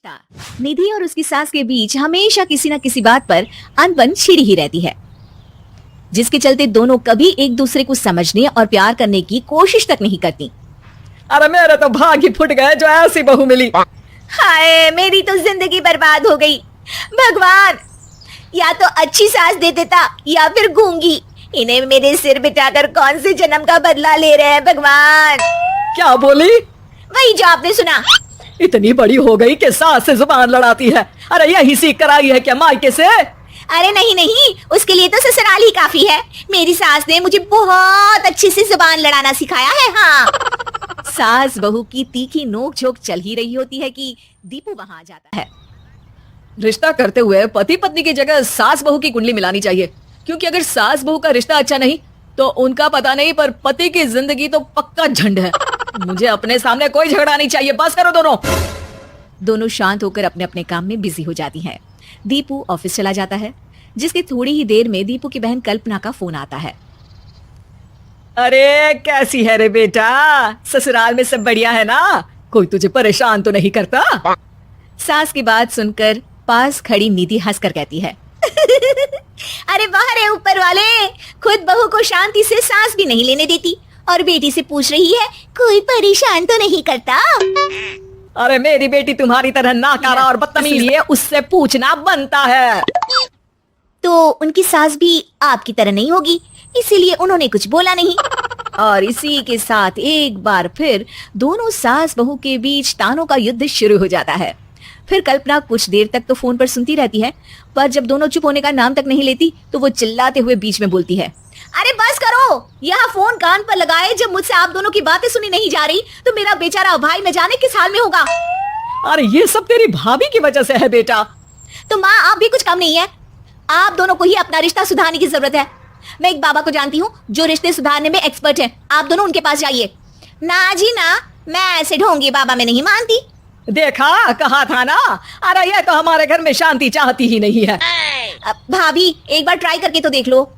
रिश्ता। निधि और उसकी सास के बीच हमेशा किसी न किसी बात पर अनबन छिड़ी ही रहती है, जिसके चलते दोनों कभी एक दूसरे को समझने और प्यार करने की कोशिश तक नहीं करती। अरे मेरे तो भाग ही फुट गए जो ऐसी बहू मिली। हाय, मेरी तो जिंदगी बर्बाद हो गई। भगवान, या तो अच्छी सास दे देता या फिर गूंगी। इन्हें मेरे सिर बिठाकर कौन से जन्म का बदला ले रहे हैं भगवान। क्या बोली? वही जो आपने सुना। इतनी बड़ी हो गई कि सास से जुबान लड़ाती है। अरे यही सीख कर आई है क्या मायके से? अरे नहीं नहीं, उसके लिए तो ससुराल ही काफी है। मेरी सास ने मुझे बहुत अच्छे से जुबान लड़ाना सिखाया है। हाँ। सास बहू की तीखी नोक झोंक चल ही रही होती है कि दीपू वहां आ जाता है। रिश्ता करते हुए पति पत्नी की जगह सास बहू की कुंडली मिलानी चाहिए, क्योंकि अगर सास बहू का रिश्ता अच्छा नहीं तो उनका पता नहीं, पर पति की जिंदगी तो पक्का झंड है। मुझे अपने सामने कोई झगड़ा नहीं चाहिए, बस करो दोनों। दोनों शांत होकर अपने अपने काम में बिजी हो जाती हैं। दीपू ऑफिस चला जाता है, जिसकी थोड़ी ही देर में दीपू की बहन कल्पना का फोन आता है। अरे कैसी है रे बेटा? ससुराल में सब बढ़िया है ना? कोई तुझे परेशान तो नहीं करता? सास की बात सुनकर पास खड़ी निधि हंसकर कहती है अरे वाह रे ऊपर वाले, खुद बहू को शांति से सांस भी नहीं लेने देती और बेटी से पूछ रही है कोई परेशान तो नहीं करता। अरे मेरी बेटी तुम्हारी तरह नाकारा और बदतमीज, इसलिए उससे पूछना बनता है। तो उनकी सास भी आपकी तरह नहीं होगी, इसीलिए उन्होंने कुछ बोला नहीं। और इसी के साथ एक बार फिर दोनों सास बहू के बीच तानों का युद्ध शुरू हो जाता है। फिर कल्पना कुछ देर तक तो फोन पर सुनती रहती है, पर जब दोनों चुप होने का नाम तक नहीं लेती तो वो चिल्लाते हुए बीच में बोलती है, अरे बस करो, यह फोन कान पर लगाए। जब मुझसे आप दोनों की बातें सुनी नहीं जा रही तो मेरा बेचारा भाई मैं जाने किस हाल में होगा। अरे ये सब तेरी भाभी की वजह से है बेटा। तो माँ, आप भी कुछ कम नहीं है। आप दोनों को ही अपना रिश्ता सुधारने की जरूरत है। मैं एक बाबा को जानती हूँ जो रिश्ते सुधारने में एक्सपर्ट है। आप दोनों उनके पास जाइए। ना जी ना, मैं ऐसे ढोंगी बाबा में नहीं मानती। देखा, कहा था ना। अरे ये तो हमारे घर में शांति चाहती ही नहीं है। भाभी, एक बार ट्राई करके तो देख लो।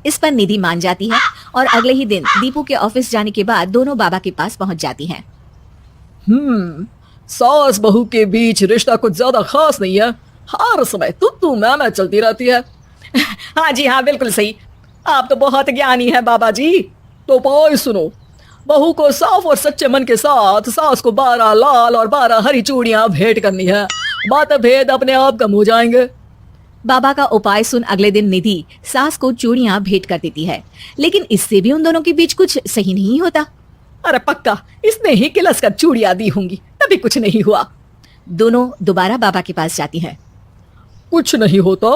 इस पर निधि मान जाती है और अगले ही दिन दीपू के ऑफिस जाने के बाद दोनों बाबा के पास पहुंच जाती हैं। सास बहू के बीच रिश्ता कुछ ज्यादा खास नहीं है। हर समय तू मैं चलती रहती है। हाँ जी हाँ, बिल्कुल सही। आप तो बहुत ज्ञानी है बाबा जी। तो पाई सुनो, बहू को साफ और सच्चे मन के साथ सास को 12 लाल और 12 हरी चूड़ियां भेंट करनी है। बात भेद अपने आप कम हो जाएंगे। बाबा का उपाय सुन अगले दिन निधि सास को चूड़ियां भेंट कर देती है, लेकिन इससे भी उन दोनों के बीच कुछ सही नहीं होता। अरे पक्का इसने ही किलस कर चूड़ियां दी होंगी, तभी कुछ नहीं हुआ। दोनों दोबारा बाबा के पास जाती हैं। कुछ नहीं होता।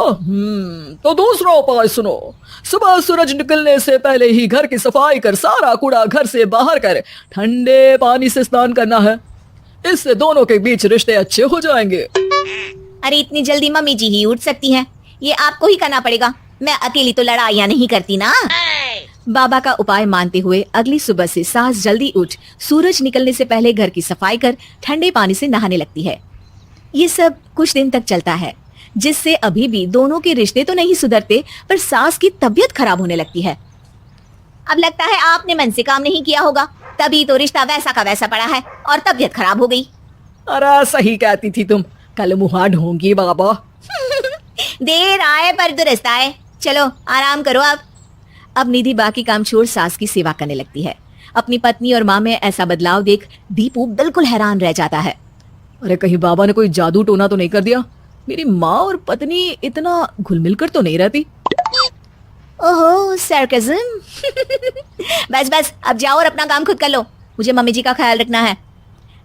तो दूसरा उपाय सुनो। सुबह सूरज निकलने से पहले ही घर की सफाई कर सारा कूड़ा घर से बाहर कर ठंडे पानी से स्नान करना है। इससे दोनों के बीच रिश्ते अच्छे हो जाएंगे। अरे इतनी जल्दी मम्मी जी ही उठ सकती हैं? ये आपको ही करना पड़ेगा। मैं अकेली तो लड़ाइयाँ नहीं करती ना। बाबा का उपाय मानते हुए अगली सुबह से सास जल्दी उठ सूरज निकलने से पहले घर की सफाई कर ठंडे पानी से नहाने लगती है। ये सब कुछ दिन तक चलता है, जिससे अभी भी दोनों के रिश्ते तो नहीं सुधरते, पर सास की तबीयत खराब होने लगती है। अब लगता है आपने मन से काम नहीं किया होगा, तभी तो रिश्ता वैसा का वैसा पड़ा है और तबीयत खराब हो गई। अरे सही कहती थी तुम, कल मुहा ढोंगी बाबा। देर आए पर दुरुस्त आए। चलो आराम करो अब निधि बाकी काम छोड़ सास की सेवा करने लगती है। अपनी पत्नी और माँ में ऐसा बदलाव देख दीपू बिल्कुल हैरान रह जाता है। अरे कहीं बाबा ने कोई जादू टोना तो नहीं कर दिया? मेरी माँ और पत्नी इतना घुल मिलकर तो नहीं रहती। ओहो सरकज़म। बस बस, अब जाओ और अपना काम खुद कर लो। मुझे मम्मी जी का ख्याल रखना है।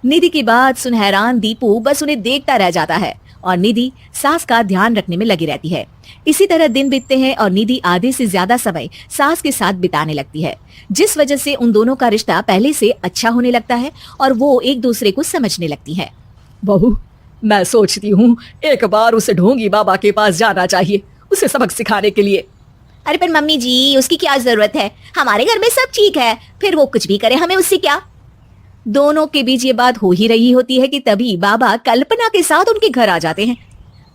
निधि की बात सुन हैरान दीपू बस उन्हें देखता रह जाता है और निधि सास का ध्यान रखने में लगी रहती है। इसी तरह दिन बीतते हैं और निधि आधे से ज्यादा समय सास के साथ बिताने लगती है, जिस वजह से उन दोनों का रिश्ता पहले से अच्छा होने लगता है और वो एक दूसरे को समझने लगती है। बहू, मैं सोचती हूँ एक बार उसे ढोंगी बाबा के पास जाना चाहिए, उसे सबक सिखाने के लिए। अरे पर मम्मी जी, उसकी क्या जरूरत है? हमारे घर में सब ठीक है, फिर वो कुछ भी करे, हमें उससे क्या। दोनों के बीच ये बात हो ही रही होती है कि तभी बाबा कल्पना के साथ उनके घर आ जाते हैं।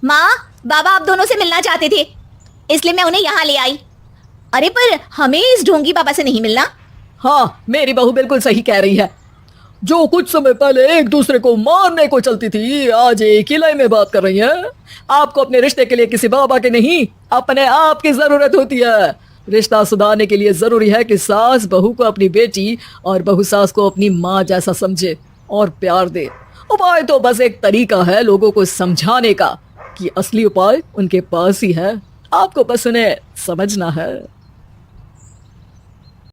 माँ, बाबा आप दोनों से मिलना चाहते थे, इसलिए मैं उन्हें यहाँ ले आई। अरे पर हमें इस ढोंगी बाबा से नहीं मिलना। हाँ, मेरी बहू बिल्कुल सही कह रही है। जो कुछ समय पहले एक दूसरे को मारने को चलती थी आज एक ही लय में बात कर रही हैं। आपको अपने रिश्ते के लिए किसी बाबा के नहीं अपने आप की जरूरत होती है। रिश्ता सुधारने के लिए जरूरी है कि सास बहू को अपनी बेटी और बहू सास को अपनी माँ जैसा समझे और प्यार दे। उपाय तो बस एक तरीका है लोगों को समझाने का कि असली उपाय उनके पास ही है, आपको बस उन्हें समझना है।